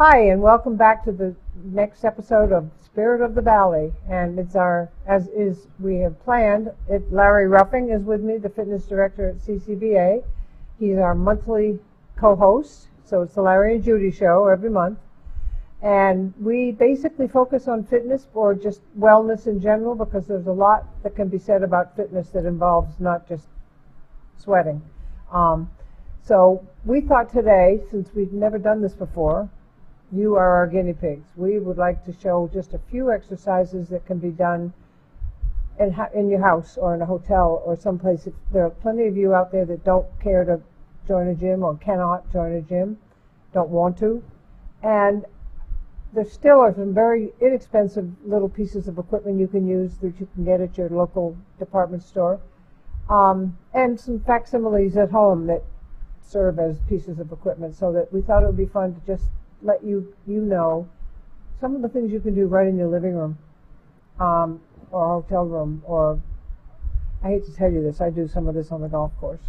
Hi, and welcome back to the next episode of Spirit of the Valley. And it's as is we have planned, Larry Ruffing is with me, the fitness director at CCBA. He's our monthly co-host, so it's the Larry and Judy show every month. And we basically focus on fitness or just wellness in general, because there's a lot that can be said about fitness that involves not just sweating. So we thought today, since we've never done this before, you are our guinea pigs. We would like to show just a few exercises that can be done in your house or in a hotel or someplace. There are plenty of you out there that don't care to join a gym or cannot join a gym, don't want to. And there still are some very inexpensive little pieces of equipment you can use that you can get at your local department store. And some facsimiles at home that serve as pieces of equipment, so that we thought it would be fun to just let you know some of the things you can do right in your living room or hotel room, or I hate to tell you this, I do some of this on the golf course.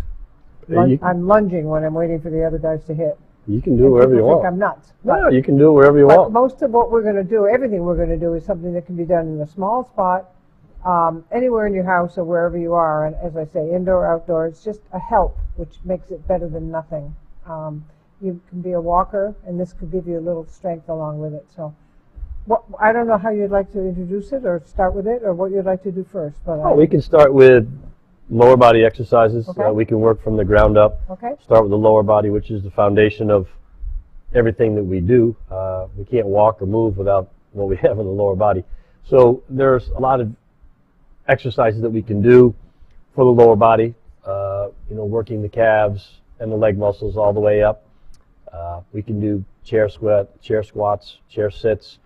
I'm lunging when I'm waiting for the other guys to hit. You can do it wherever you want. Think I'm nuts. No, you can do it wherever you want. Most of what we're going to do, everything we're going to do, is something that can be done in a small spot, anywhere in your house or wherever you are. And as I say, indoor, outdoor, it's just a help, which makes it better than nothing. You can be a walker, and this could give you a little strength along with it. So, I don't know how you'd like to introduce it or start with it, or what you'd like to do first. But we can start with lower body exercises. Okay. We can work from the ground up. Okay. Start with the lower body, which is the foundation of everything that we do. We can't walk or move without what we have in the lower body. So there's a lot of exercises that we can do for the lower body. Working the calves and the leg muscles all the way up. We can do chair squats, chair sits.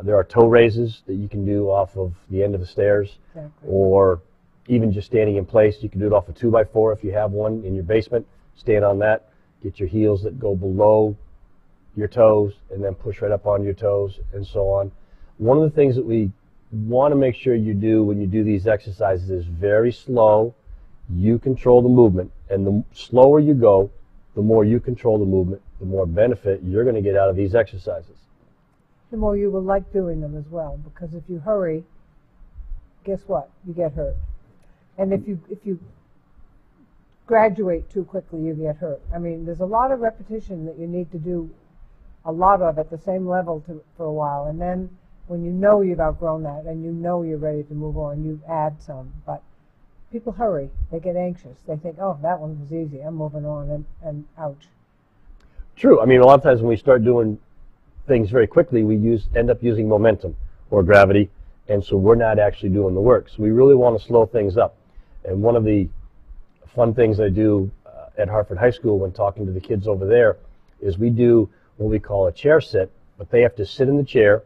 There are toe raises that you can do off of the end of the stairs. Exactly. Or even just standing in place. You can do it off a 2x4 if you have one in your basement. Stand on that, get your heels that go below your toes, and then push right up on your toes, and so on. One of the things that we want to make sure you do when you do these exercises is very slow. You control the movement, and the slower you go, the more you control the movement, the more benefit you're going to get out of these exercises. The more you will like doing them as well, because if you hurry, guess what? You get hurt. And if you graduate too quickly, you get hurt. I mean, there's a lot of repetition that you need to do a lot of at the same level for a while, and then when you know you've outgrown that and you know you're ready to move on, you add some. But people hurry. They get anxious. They think, oh, that one was easy. I'm moving on, and ouch. True. I mean, a lot of times when we start doing things very quickly, we end up using momentum or gravity, and so we're not actually doing the work. So we really want to slow things up. And one of the fun things I do at Hartford High School when talking to the kids over there is we do what we call a chair sit, but they have to sit in the chair,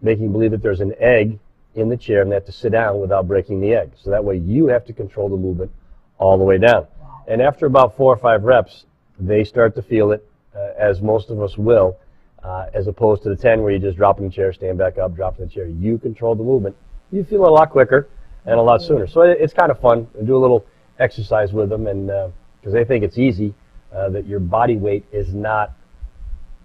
making believe that there's an egg in the chair, and they have to sit down without breaking the egg. So that way you have to control the movement all the way down. Wow. And after about 4 or 5 reps, they start to feel it, as most of us will, as opposed to the 10 where you just drop in the chair, stand back up, drop in the chair. You control the movement. You feel it a lot quicker and a lot sooner. So it's kind of fun. We do a little exercise with them, and because they think it's easy, that your body weight is not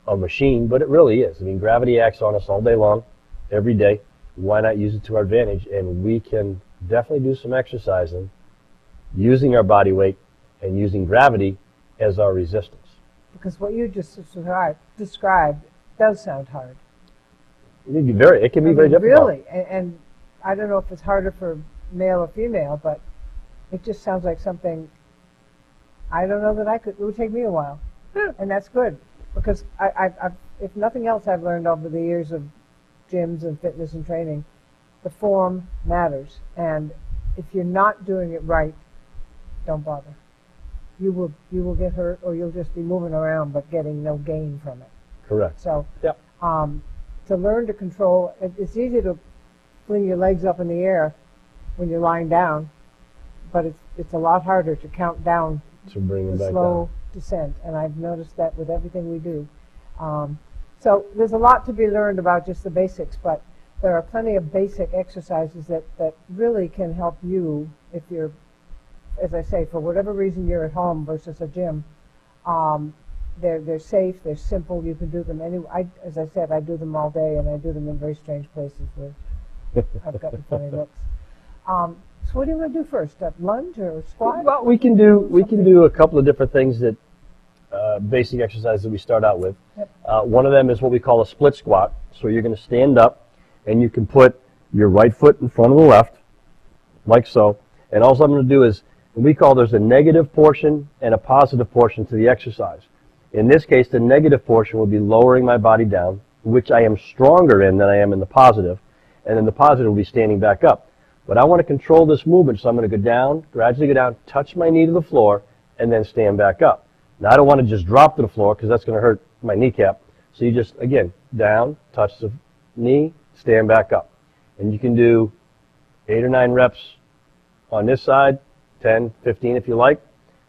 a machine, but it really is. I mean, gravity acts on us all day long, every day. Why not use it to our advantage? And we can definitely do some exercising using our body weight and using gravity as our resistance. Because what you just described does sound hard. It can be very difficult. Really, and I don't know if it's harder for male or female, but it just sounds like something I don't know that it would take me a while. Yeah. And that's good, because I've, if nothing else, I've learned over the years of gyms and fitness and training, the form matters. And if you're not doing it right, don't bother. You will get hurt, or you'll just be moving around but getting no gain from it. Correct. So, yep. To learn to control, it's easy to fling your legs up in the air when you're lying down, but it's a lot harder to count down To bring them the back slow down. descent, and I've noticed that with everything we do. So there's a lot to be learned about just the basics, but there are plenty of basic exercises that really can help you if you're, as I say, for whatever reason you're at home versus a gym. They're safe, they're simple, you can do them anywhere. As I said, I do them all day, and I do them in very strange places where I've gotten funny looks. So what do you want to do first? Lunge or squat? Well, we can do a couple of different things that basic exercises that we start out with. Yep. One of them is what we call a split squat. So you're going to stand up, and you can put your right foot in front of the left, like so. And all I'm going to do is, we call there's a negative portion and a positive portion to the exercise. In this case, the negative portion will be lowering my body down, which I am stronger in than I am in the positive, and then the positive will be standing back up. But I want to control this movement, so I'm going to go down, gradually go down, touch my knee to the floor, and then stand back up. Now, I don't want to just drop to the floor because that's going to hurt my kneecap. So you just, again, down, touch the knee, stand back up. And you can do 8 or 9 reps on this side, 10, 15 if you like,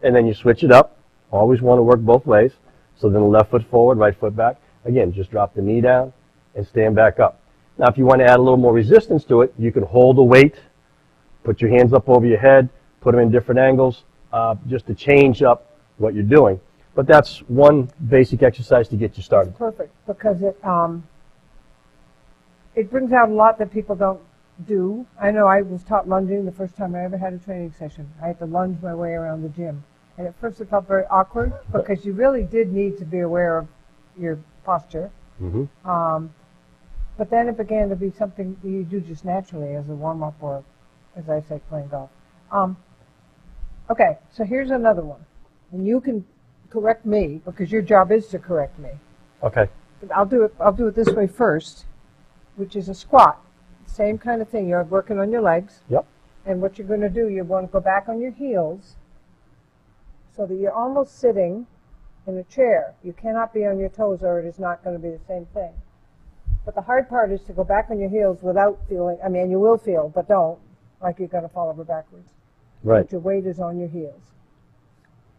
and then you switch it up. Always want to work both ways. So then left foot forward, right foot back. Again, just drop the knee down and stand back up. Now, if you want to add a little more resistance to it, you can hold the weight, put your hands up over your head, put them in different angles, just to change up what you're doing. But that's one basic exercise to get you started. Perfect, because it brings out a lot that people don't do. I know I was taught lunging the first time I ever had a training session. I had to lunge my way around the gym. And at first it felt very awkward because you really did need to be aware of your posture. Mm-hmm. But then it began to be something you do just naturally as a warm-up or, as I say, playing golf. Okay, so here's another one. And you can correct me because your job is to correct me. Okay. But I'll do it this way first, which is a squat. Same kind of thing. You're working on your legs. Yep. And what you're going to do, you want to go back on your heels so that you're almost sitting in a chair. You cannot be on your toes or it is not going to be the same thing. But the hard part is to go back on your heels without feeling, I mean, you will feel, but don't, like you're going to fall over backwards. Right. But your weight is on your heels.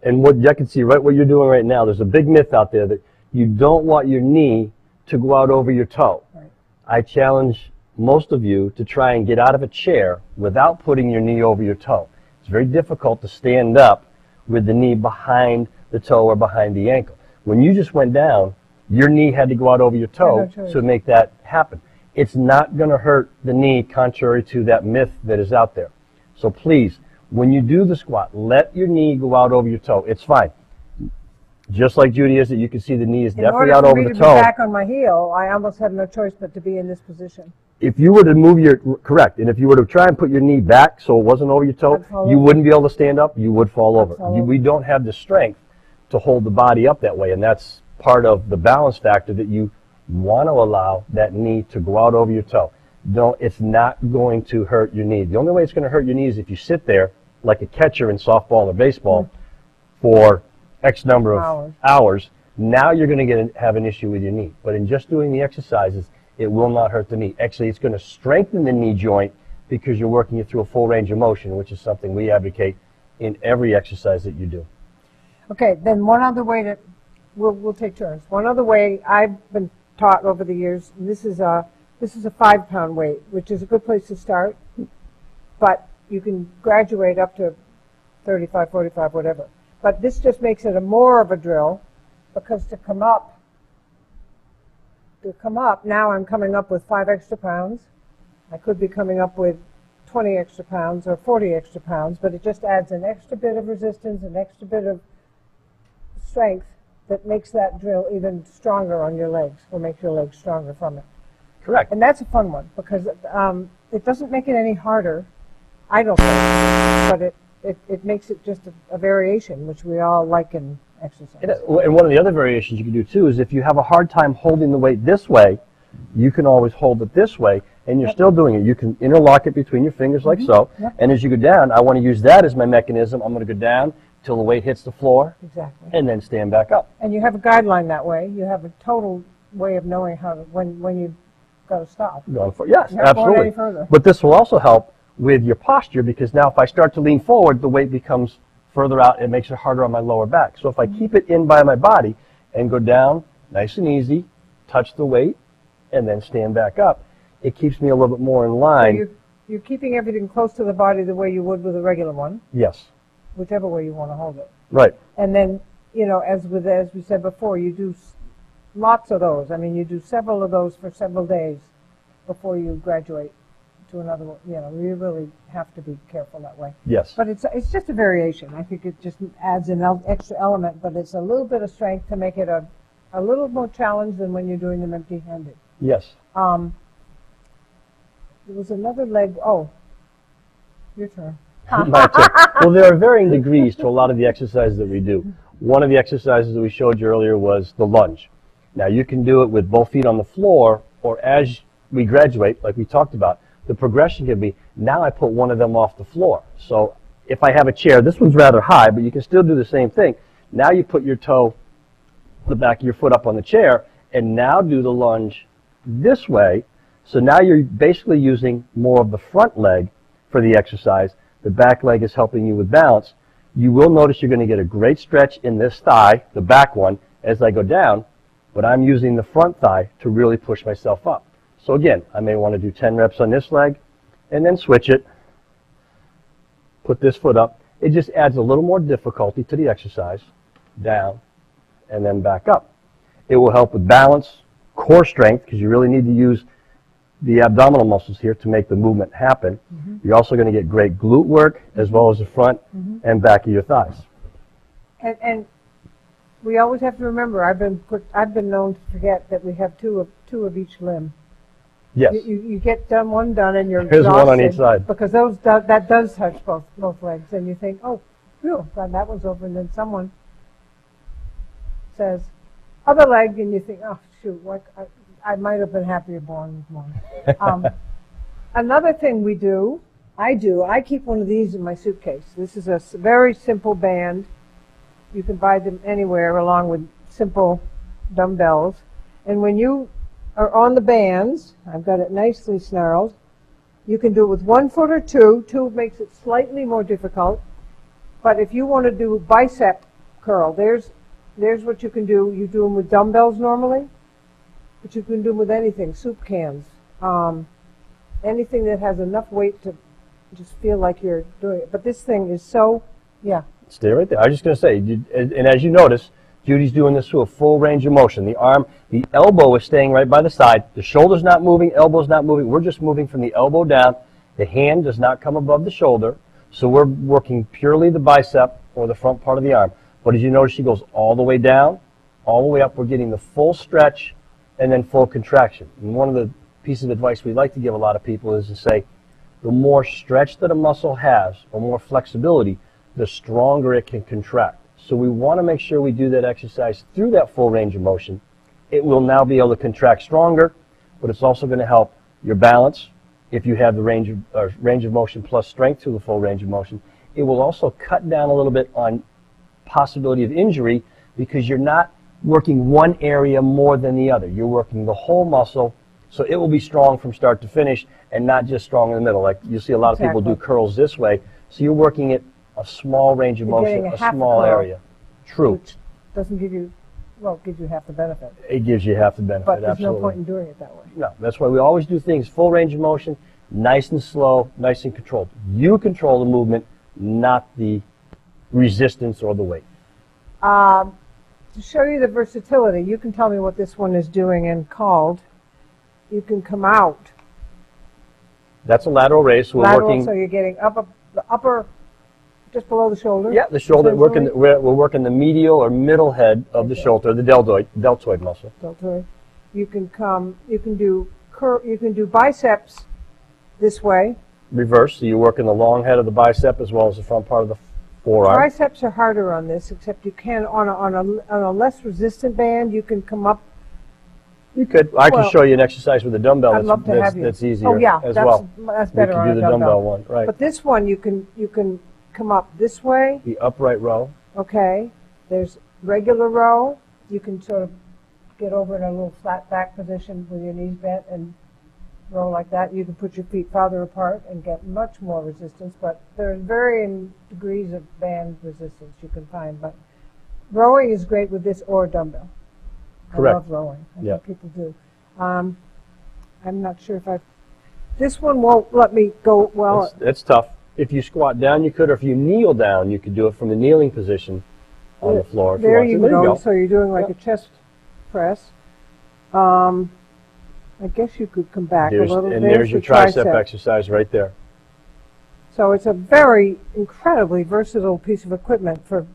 And what I can see right what you're doing right now, there's a big myth out there that you don't want your knee to go out over your toe. Right. I challenge most of you to try and get out of a chair without putting your knee over your toe. It's very difficult to stand up with the knee behind the toe or behind the ankle. When you just went down, your knee had to go out over your toe to make that happen. It's not going to hurt the knee, contrary to that myth that is out there. So please, when you do the squat, let your knee go out over your toe. It's fine. Just like Judy is, that you can see the knee is definitely out over the toe. In order for me to be back on my heel, I almost had no choice but to be in this position. If you were to move your, correct, and if you were to try and put your knee back so it wasn't over your toe, you wouldn't be able to stand up, you would fall over. We don't have the strength to hold the body up that way, and that's part of the balance factor, that you want to allow that knee to go out over your toe. It's not going to hurt your knee. The only way it's going to hurt your knee is if you sit there like a catcher in softball or baseball for X number of hours. Now you're going to have an issue with your knee. But in just doing the exercises, it will not hurt the knee. Actually, it's going to strengthen the knee joint because you're working it through a full range of motion, which is something we advocate in every exercise that you do. Okay, then one other way to, we'll take turns. One other way I've been taught over the years, and this is a 5-pound weight, which is a good place to start, but you can graduate up to 35, 45, whatever. But this just makes it more of a drill, because to come up, now I'm coming up with 5 extra pounds. I could be coming up with 20 extra pounds or 40 extra pounds, but it just adds an extra bit of resistance, an extra bit of strength that makes that drill even stronger on your legs, or makes your legs stronger from it. Correct. And that's a fun one, because it doesn't make it any harder, I don't think, but it makes it just a variation, which we all like in exercise. And one of the other variations you can do too is if you have a hard time holding the weight this way, you can always hold it this way, and you're still doing it. You can interlock it between your fingers like so, and as you go down, I want to use that as my mechanism. I'm going to go down till the weight hits the floor, and then stand back up. And you have a guideline that way. You have a total way of knowing how to, when you got to stop. Yes, absolutely. But this will also help with your posture, because now if I start to lean forward, the weight becomes further out. It makes it harder on my lower back. So if I keep it in by my body and go down nice and easy, touch the weight, and then stand back up, it keeps me a little bit more in line. So you're keeping everything close to the body the way you would with a regular one. Yes. Whichever way you want to hold it. Right. And then you know, as we said before, you do lots of those. I mean, you do several of those for several days before you graduate to another one. You know, you really have to be careful that way. Yes. But it's just a variation. I think it just adds an extra element, but it's a little bit of strength to make it a little more challenge than when you're doing them empty-handed. Yes. There was another leg. Oh, your turn. My turn. Well, there are varying degrees to a lot of the exercises that we do. One of the exercises that we showed you earlier was the lunge. Now, you can do it with both feet on the floor, or as we graduate, like we talked about, the progression can be, now I put one of them off the floor. So if I have a chair, this one's rather high, but you can still do the same thing. Now you put your toe, the back of your foot up on the chair, and now do the lunge this way. So now you're basically using more of the front leg for the exercise. The back leg is helping you with balance. You will notice you're going to get a great stretch in this thigh, the back one, as I go down, but I'm using the front thigh to really push myself up. So again, I may want to do 10 reps on this leg and then switch it, put this foot up. It just adds a little more difficulty to the exercise, down and then back up. It will help with balance, core strength, because you really need to use the abdominal muscles here to make the movement happen. You're also going to get great glute work as well as the front and back of your thighs. And we always have to remember, I've been known to forget that we have two of each limb. Yes. You get one done and you're Here's exhausted. one on each side. Because that does touch both legs, and you think, oh, phew, glad that was over, and then someone says, other leg, and you think, oh, shoot, I might have been happier born with one. Another thing I keep one of these in my suitcase. This is a very simple band. You can buy them anywhere along with simple dumbbells. And when you are on the bands, I've got it nicely snarled, you can do it with 1 foot or two. Two makes it slightly more difficult. But if you want to do bicep curl, there's what you can do. You do them with dumbbells normally, but you can do them with anything, soup cans, anything that has enough weight to just feel like you're doing it. But this thing is so, yeah. Stay right there. I was just going to say, and as you notice, Judy's doing this through a full range of motion. The arm, the elbow is staying right by the side. The shoulder's not moving, elbow's not moving. We're just moving from the elbow down. The hand does not come above the shoulder. So we're working purely the bicep or the front part of the arm. But as you notice, she goes all the way down, all the way up. We're getting the full stretch and then full contraction. And one of the pieces of advice we like to give a lot of people is to say, the more stretch that a muscle has or more flexibility, the stronger it can contract. So we want to make sure we do that exercise through that full range of motion. It will now be able to contract stronger, but it's also going to help your balance if you have the range of motion plus strength through the full range of motion. It will also cut down a little bit on possibility of injury because you're not working one area more than the other. You're working the whole muscle, so it will be strong from start to finish and not just strong in the middle. Like you see a lot of people do curls this way, so you're working it a small range of motion, a small area. True. Which doesn't give you, well, it gives you half the benefit. It gives you half the benefit, but there's absolutely. no point in doing it that way. No, that's why we always do things full range of motion, nice and slow, nice and controlled. You control the movement, not the resistance or the weight. To show you the versatility, you can tell me what this one is doing and called. You can come out. That's a lateral raise. So we're working. So you're getting the upper, just below the shoulder. Yeah, the shoulder. We're working the medial or middle head of the shoulder, the deltoid muscle. Deltoid. You can do biceps this way. Reverse. So you're working the long head of the bicep as well as the front part of the forearm. Triceps are harder on this, except you can on a less resistant band. You can come up. You could. I can show you an exercise with a dumbbell. I'd love to have you. That's easier. Oh yeah, as well. That's better on a dumbbell. You can do the dumbbell one, right? But this one, you can come up this way. The upright row. Okay. There's regular row. You can sort of get over in a little flat back position with your knees bent and row like that. You can put your feet farther apart and get much more resistance. But there's varying degrees of band resistance you can find. But rowing is great with this or a dumbbell. Correct. I love rowing. I think people do. I'm not sure if this one won't let me go well. It's tough. If you squat down, you could, or if you kneel down, you could do it from the kneeling position on the floor. If There you you want to. There you go. go. So you're doing like a chest press. I guess you could come back a little. And there's your tricep exercise right there. So it's a very incredibly versatile piece of equipment for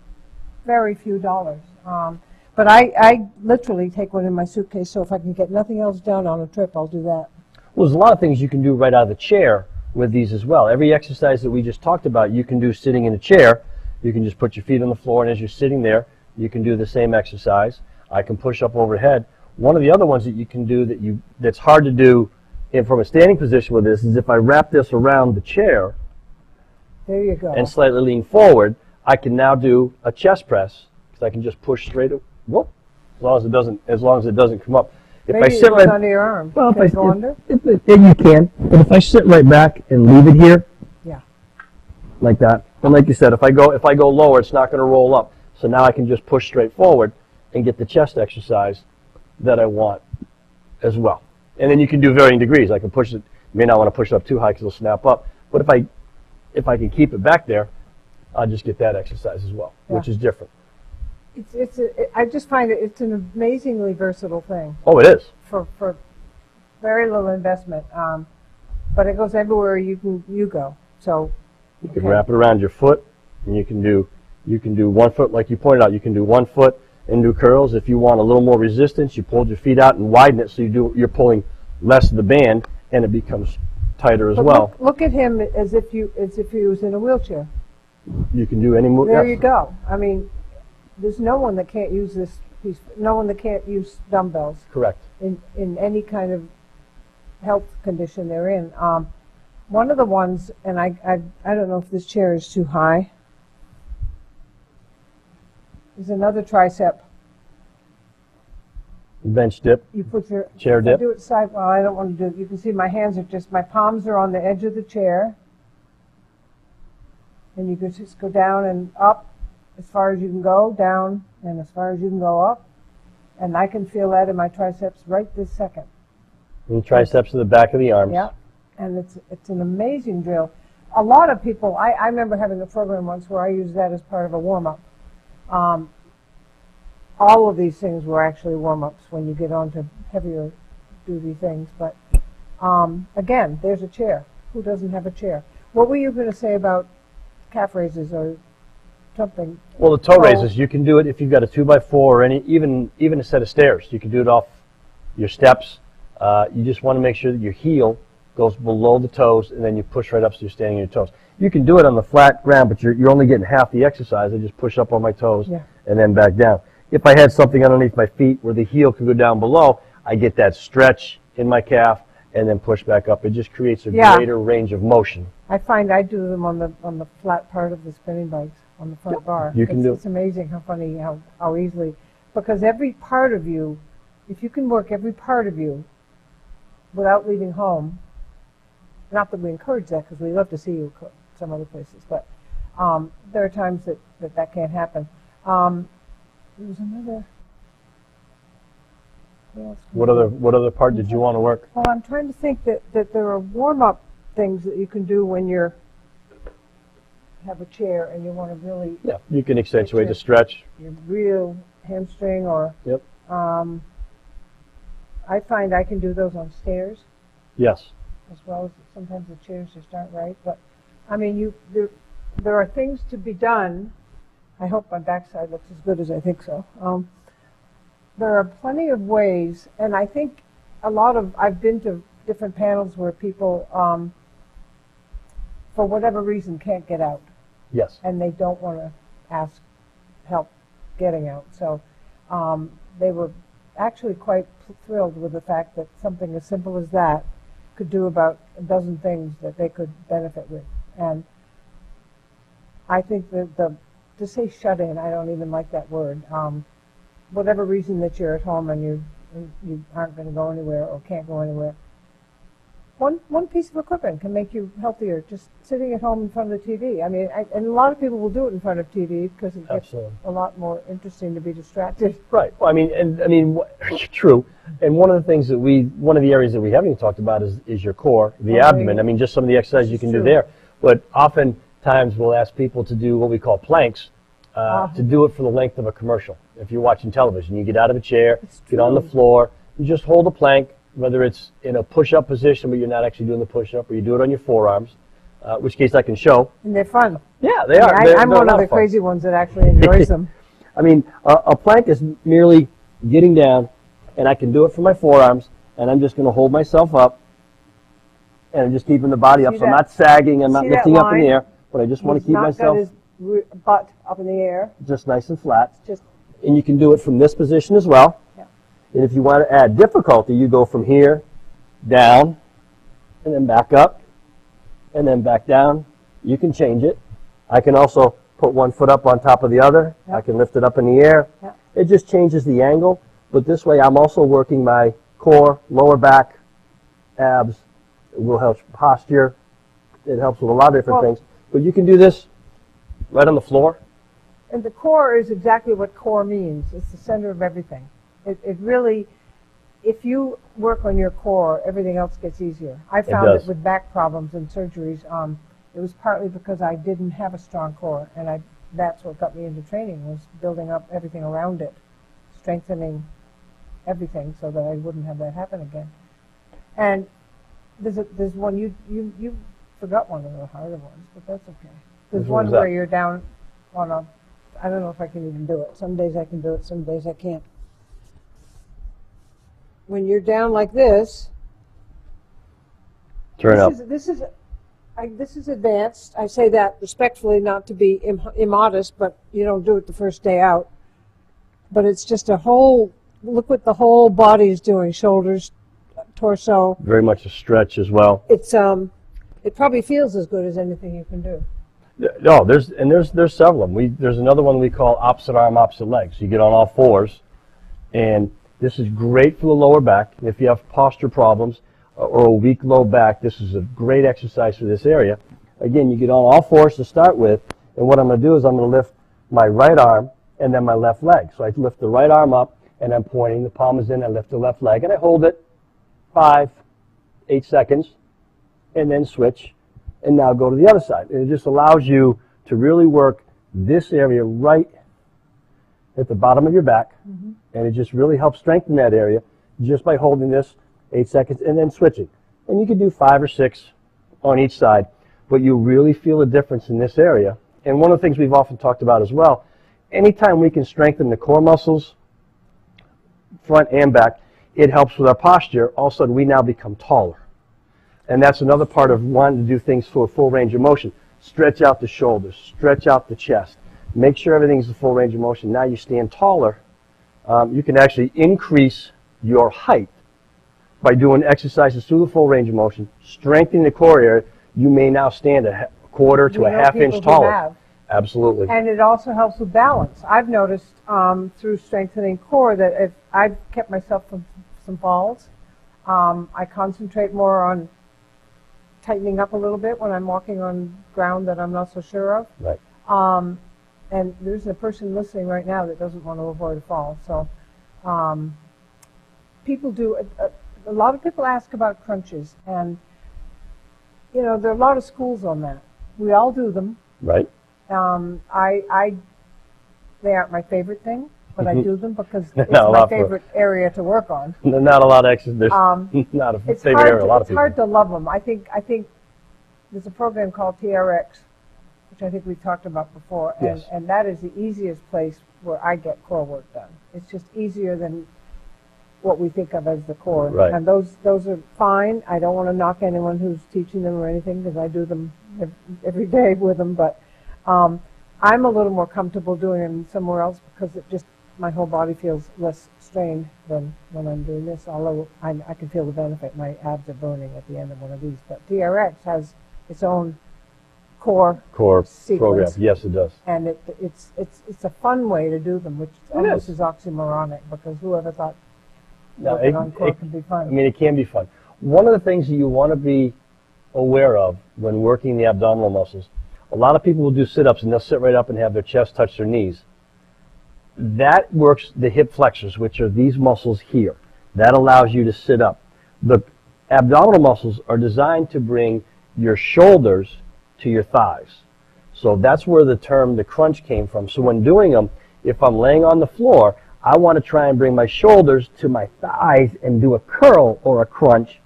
very few dollars. But I literally take one in my suitcase, so if I can get nothing else done on a trip, I'll do that. Well, there's a lot of things you can do right out of the chair with these as well. Every exercise that we just talked about, you can do sitting in a chair. You can just put your feet on the floor, and as you're sitting there, you can do the same exercise. I can push up overhead. One of the other ones that you can do that's hard to do from a standing position with this is if I wrap this around the chair. There you go. And slightly lean forward, I can now do a chest press because I can just push straight. Whoop, as long as it doesn't come up. If Maybe I sit it goes under your arm. Well, can it go under? Then you can. But if I sit right back and leave it here, yeah, like that. And like you said, if I go lower, it's not going to roll up. So now I can just push straight forward and get the chest exercise that I want as well. And then you can do varying degrees. I can push it. You may not want to push it up too high because it'll snap up. But if I can keep it back there, I'll just get that exercise as well, which is different. I just find it's an amazingly versatile thing. Oh, it is. For very little investment, but it goes everywhere you go. So you can wrap it around your foot, and you can do 1 foot like you pointed out. You can do 1 foot and do curls. If you want a little more resistance, you pull your feet out and widen it so you're pulling less of the band, and it becomes tighter as well. Look at him as if he was in a wheelchair. You can do any move. There you go. I mean, there's no one that can't use this piece. No one that can't use dumbbells. Correct. In any kind of health condition they're in. One of the ones, and I don't know if this chair is too high. Is another tricep. Bench dip. You put your chair dip. I do it side. Well, I don't want to do it. You can see my hands are my palms are on the edge of the chair, and you can just go down and up as far as you can go, down and as far as you can go up, and I can feel that in my triceps right this second. And triceps to the back of the arms. Yeah, and it's an amazing drill. A lot of people. I remember having a program once where I used that as part of a warm up. All of these things were actually warm-ups when you get on to heavier duty things. But again, there's a chair. Who doesn't have a chair? What were you going to say about calf raises or something? Well, the toe raises, you can do it if you've got a 2x4 or even a set of stairs. You can do it off your steps. You just want to make sure that your heel goes below the toes, and then you push right up so you're standing on your toes. You can do it on the flat ground, but you're only getting half the exercise. I just push up on my toes and then back down. If I had something underneath my feet where the heel could go down below, I get that stretch in my calf and then push back up. It just creates a greater range of motion. I find I do them on the flat part of the spinning bikes, on the front bar. It's amazing how funny, how easily, because every part of you, if you can work every part of you without leaving home, not that we encourage that because we love to see you some other places, but there are times that can't happen. There was another. What other part did you want to work? Well, I'm trying to think that there are warm-up things that you can do when you have a chair and you want to really. Yeah, you can accentuate the stretch. Your real hamstring or. Yep. I find I can do those on stairs. Yes. As well as sometimes the chairs just aren't right, but I mean, there are things to be done. I hope my backside looks as good as I think so. There are plenty of ways, and I think I've been to different panels where people, for whatever reason, can't get out. Yes. And they don't want to ask help getting out. So they were actually quite thrilled with the fact that something as simple as that could do about a dozen things that they could benefit with. And I think that to say shut in, I don't even like that word. Whatever reason that you're at home and you aren't going to go anywhere or can't go anywhere, one piece of equipment can make you healthier just sitting at home in front of the TV. I mean, and a lot of people will do it in front of TV because it gets a lot more interesting to be distracted. Right. Well, true. And one of the things one of the areas that we haven't even talked about is your core, the abdomen. I mean, just some of the exercises you can do there. But oftentimes we'll ask people to do what we call planks to do it for the length of a commercial. If you're watching television, you get out of a chair, It's get on the true. floor, you just hold a plank, whether it's in a push-up position but you're not actually doing the push-up, or you do it on your forearms, which case I can show. And they're fun. Yeah, they I are. mean, They're I'm a one lot of the fun. crazy ones that actually enjoys them. I mean, a plank is merely getting down, and I can do it for my forearms, and I'm just going to hold myself up, and I'm just keeping the body up, See so I'm that- not sagging, I'm not see that lifting up in the line? air, but I just want to He's keep not got myself his butt up in the air. just nice and flat. Just And you can do it from this position as well. Yeah. And if you want to add difficulty, you go from here, down, and then back up, and then back down. You can change it. I can also put one foot up on top of the other. Yeah. I can lift it up in the air. Yeah. It just changes the angle, but this way I'm also working my core, lower back, abs. It will help posture. It helps with a lot of different Well- things. But you can do this right on the floor. And the core is exactly what core means. It's the center of everything. It really, if you work on your core, everything else gets easier. I found does. it with back problems and surgeries. It was partly because I didn't have a strong core, and that's what got me into training, was building up everything around it, strengthening everything so that I wouldn't have that happen again. And there's one, you forgot one of the harder ones, but that's okay. There's Which one one is where that? you're down on a, I don't know if I can even do it. Some days I can do it, some days I can't. When you're down like this, Turn up. this is advanced. I say that respectfully, not to be immodest, but you don't do it the first day out. But it's just a whole, look what the whole body is doing, shoulders, torso. Very much a stretch as well. It's it probably feels as good as anything you can do. No, there's several of them. There's another one we call opposite arm, opposite leg. So you get on all fours, and this is great for the lower back. If you have posture problems or a weak low back, this is a great exercise for this area. Again, you get on all fours to start with, and what I'm going to do is I'm going to lift my right arm and then my left leg. So I lift the right arm up, and I'm pointing. The palm is in. I lift the left leg, and I hold it 5, 8 seconds, and then switch. And now go to the other side. And it just allows you to really work this area right at the bottom of your back. Mm-hmm. And it just really helps strengthen that area just by holding this 8 seconds and then switching. And you can do 5 or 6 on each side, but you really feel a difference in this area. And one of the things we've often talked about as well, anytime we can strengthen the core muscles, front and back, it helps with our posture. All of a sudden, we now become taller. And that's another part of wanting to do things for a full range of motion. Stretch out the shoulders, stretch out the chest. Make sure everything's a full range of motion. Now you stand taller. You can actually increase your height by doing exercises through the full range of motion, strengthening the core area. You may now stand a quarter to We a know half people inch who taller. have. Absolutely. And it also helps with balance. I've noticed through strengthening core that if I've kept myself from some falls. I concentrate more on tightening up a little bit when I'm walking on ground that I'm not so sure of. Right. And there's a person listening right now that doesn't want to avoid a fall. So people do, a lot of people ask about crunches. And, you know, there are a lot of schools on that. We all do them. Right. They aren't my favorite thing, but I do them because it's Not a my lot for- favorite area to work on. Not a lot of exercise. There's not a It's favorite hard. area. A lot of It's people. hard to love them. I think there's a program called TRX, which I think we talked about before, and Yes. and that is the easiest place where I get core work done. It's just easier than what we think of as the core. Right. And those are fine. I don't want to knock anyone who's teaching them or anything because I do them every day with them, but I'm a little more comfortable doing them somewhere else because it just, my whole body feels less strained than when I'm doing this, although I can feel the benefit. My abs are burning at the end of one of these. But TRX has its own core Core sequence. program. Yes, it does. And it's a fun way to do them, which almost is oxymoronic, because whoever thought No, working on core can be I fun. mean, it can be fun. One of the things that you want to be aware of when working the abdominal muscles, a lot of people will do sit-ups and they'll sit right up and have their chest touch their knees. That works the hip flexors, which are these muscles here. That allows you to sit up. The abdominal muscles are designed to bring your shoulders to your thighs. So that's where the term the crunch came from. So when doing them, if I'm laying on the floor, I want to try and bring my shoulders to my thighs and do a curl or a crunch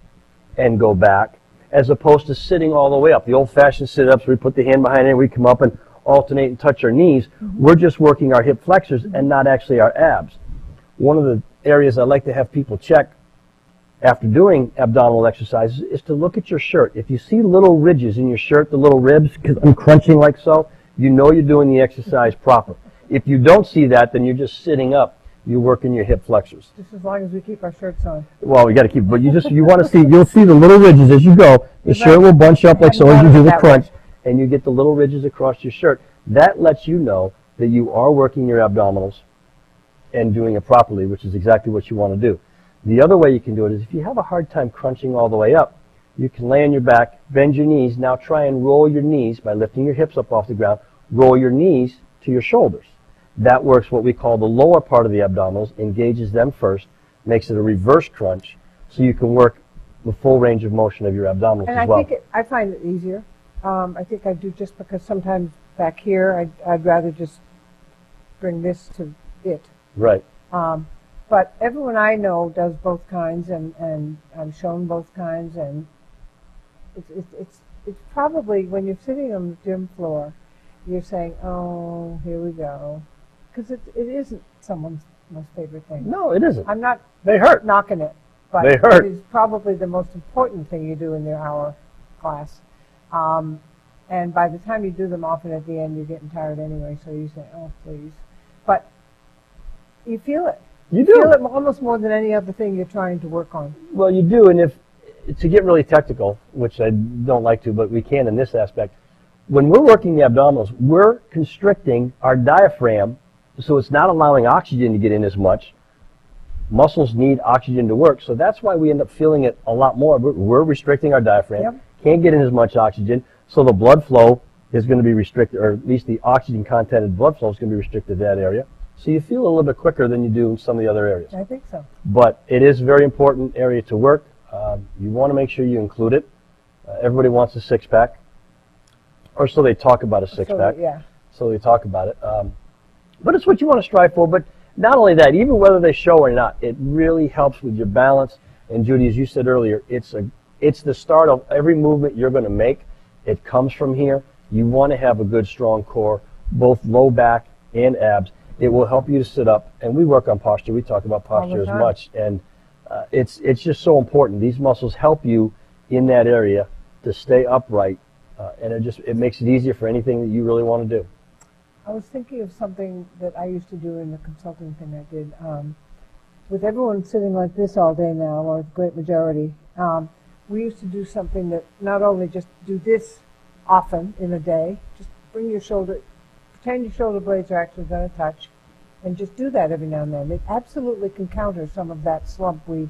and go back, as opposed to sitting all the way up. The old-fashioned sit-ups, we put the hand behind it, we come up and alternate and touch our knees. We're just working our hip flexors and not actually our abs. One of the areas I like to have people check after doing abdominal exercises is to look at your shirt. If you see little ridges in your shirt, the little ribs, because I'm crunching like so, you know you're doing the exercise proper. If you don't see that, then you're just sitting up. You're working your hip flexors. Just as long as we keep our shirts on. Well, we got to keep, but you want to see, you'll see the little ridges as you go. The shirt will bunch up like so as you do the crunch, and you get the little ridges across your shirt. That lets you know that you are working your abdominals and doing it properly, which is exactly what you want to do. The other way you can do it is if you have a hard time crunching all the way up, you can lay on your back, bend your knees. Now try and roll your knees by lifting your hips up off the ground. Roll your knees to your shoulders. That works what we call the lower part of the abdominals, engages them first, makes it a reverse crunch, so you can work the full range of motion of your abdominals as well. And I find it easier. I think I do just because sometimes back here I'd rather just bring this to it. Right. But everyone I know does both kinds, and I'm shown both kinds, and it's probably when you're sitting on the gym floor, you're saying, oh, here we go. Because it isn't someone's most favorite thing. No, it isn't. I'm not They hurt. knocking it, but They hurt. it is probably the most important thing you do in your hour class. And by the time you do them often at the end, you're getting tired anyway, so you say, oh, please. But you feel it. You do. You feel it almost more than any other thing you're trying to work on. Well, you do, and if to get really technical, which I don't like to, but we can in this aspect, when we're working the abdominals, we're constricting our diaphragm, so it's not allowing oxygen to get in as much. Muscles need oxygen to work, so that's why we end up feeling it a lot more. We're restricting our diaphragm, Yep. Can't get in as much oxygen, so the blood flow is going to be restricted, or at least the oxygen-contented blood flow is going to be restricted to that area. So you feel a little bit quicker than you do in some of the other areas. I think so. But it is a very important area to work. You want to make sure you include it. Everybody wants a six-pack, or so they talk about a six-pack. Yeah. So they talk about it. But it's what you want to strive for. But not only that, even whether they show or not, it really helps with your balance. And Judy, as you said earlier, it's the start of every movement you're going to make. It comes from here. You want to have a good, strong core, both low back and abs. It will help you to sit up. And we work on posture. We talk about posture as much. And it's just so important. These muscles help you in that area to stay upright. And it makes it easier for anything that you really want to do. I was thinking of something that I used to do in the consulting thing I did. With everyone sitting like this all day now, or the great majority, we used to do something that not only just do this often in a day, just bring your shoulder, pretend your shoulder blades are actually going to touch, and just do that every now and then. It absolutely can counter some of that slump we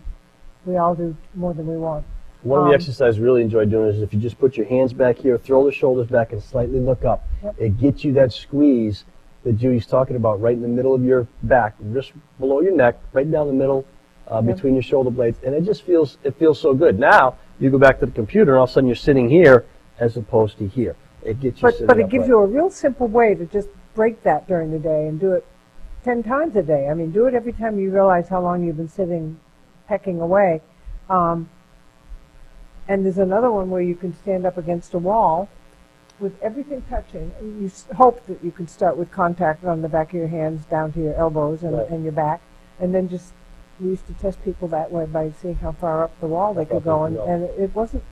all do more than we want. One of the exercises I really enjoy doing is if you just put your hands back here, throw the shoulders back, and slightly look up. Yep. It gets you that squeeze that Judy's talking about right in the middle of your back, just below your neck, right down the middle between your shoulder blades, and it feels so good. Now you go back to the computer, and all of a sudden you're sitting here as opposed to here. It gets you sitting But it upright. gives you a real simple way to just break that during the day and do it 10 times a day. I mean, do it every time you realize how long you've been sitting, pecking away. And there's another one where you can stand up against a wall with everything touching. And you hope that you can start with contact on the back of your hands down to your elbows and your back. And then just, we used to test people that way by seeing how far up the wall they could go. And it wasn't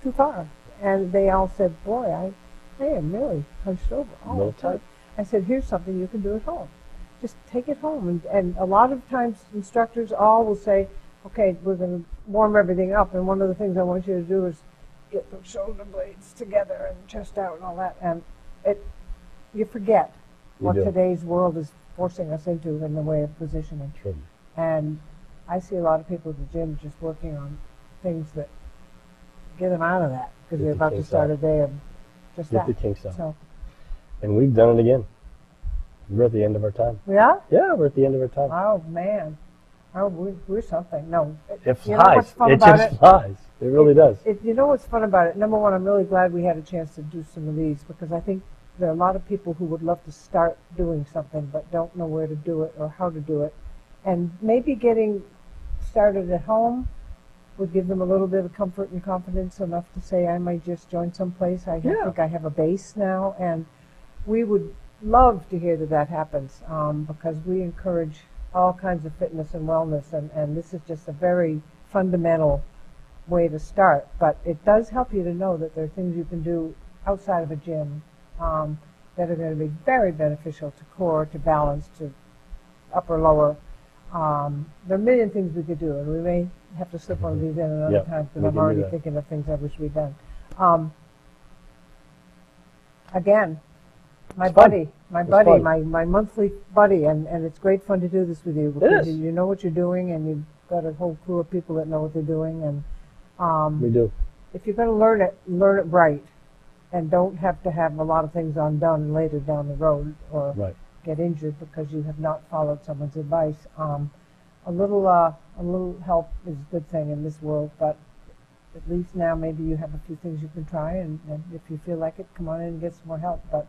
too far. And they all said, boy, I am really hunched over all the time. I said, here's something you can do at home. Just take it home. And a lot of times instructors all will say, okay, we're going to warm everything up, and one of the things I want you to do is get the shoulder blades together and chest out and all that, and you forget what today's world is forcing us into in the way of positioning. True. And I see a lot of people at the gym just working on things that get them out of that, because they're about to start a day of just that. Get the kinks out. So. And we've done it again. We're at the end of our time. Yeah? Yeah, we're at the end of our time. Oh, man. Oh, we're something. No. It flies. It just flies. It really does. You know what's fun about it? Number one, I'm really glad we had a chance to do some of these, because I think there are a lot of people who would love to start doing something but don't know where to do it or how to do it. And maybe getting started at home would give them a little bit of comfort and confidence enough to say, I might just join someplace. I think I have a base now. And we would love to hear that that happens, because we encourage all kinds of fitness and wellness, and this is just a very fundamental way to start. But it does help you to know that there are things you can do outside of a gym that are going to be very beneficial to core, to balance, to upper, lower. There are a million things we could do, and we may have to slip one of these in another time, because I'm already thinking of things I wish we'd done. Again, my buddy, my monthly buddy, and it's great fun to do this with you, because you know what you're doing, and you've got a whole crew of people that know what they're doing, and we do. If you're going to learn it right, and don't have to have a lot of things undone later down the road, or get injured because you have not followed someone's advice. A little help is a good thing in this world, but at least now maybe you have a few things you can try, and if you feel like it, come on in and get some more help. But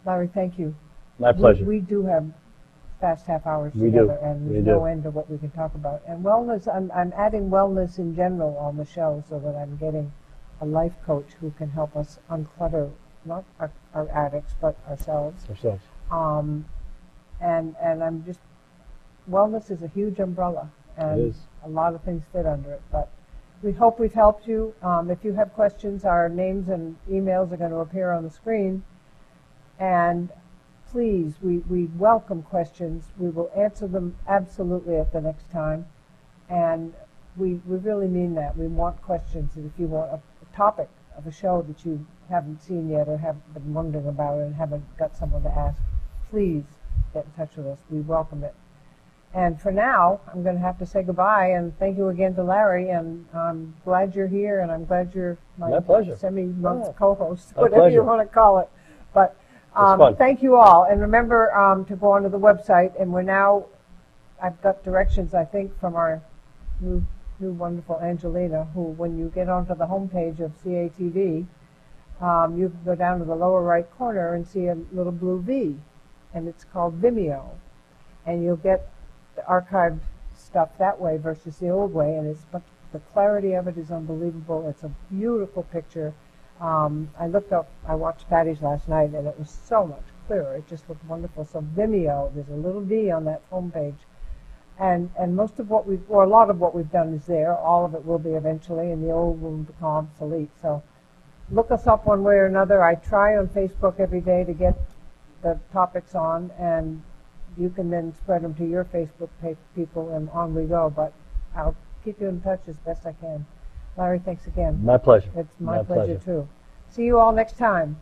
Larry, thank you. My pleasure. We do have fast half hours together, and there's no end to what we can talk about. And wellness, I'm adding wellness in general on the show, so that I'm getting a life coach who can help us unclutter not our addicts, but ourselves. And I'm just, wellness is a huge umbrella, and a lot of things fit under it. But we hope we've helped you. If you have questions, our names and emails are going to appear on the screen. And please, we welcome questions. We will answer them absolutely at the next time. And we really mean that. We want questions. And if you want a topic of a show that you haven't seen yet or have been wondering about and haven't got someone to ask, please get in touch with us. We welcome it. And for now, I'm going to have to say goodbye, and thank you again to Larry, and I'm glad you're here, and I'm glad you're my semi-month co-host, whatever you want to call it. But thank you all, and remember to go onto the website, and I've got directions, I think, from our new wonderful Angelina, who, when you get onto the homepage of CATV, you can go down to the lower right corner and see a little blue V, and it's called Vimeo, and you'll get the archived stuff that way versus the old way, and the clarity of it is unbelievable. It's a beautiful picture. I watched Patty's last night, and it was so much clearer. It just looked wonderful. So Vimeo, there's a little V on that homepage. And most of what a lot of what we've done is there. All of it will be eventually, and the old will become obsolete. So look us up one way or another. I try on Facebook every day to get the topics on, and you can then spread them to your Facebook people, and on we go. But I'll keep you in touch as best I can. Larry, thanks again. My pleasure. It's my pleasure too. See you all next time.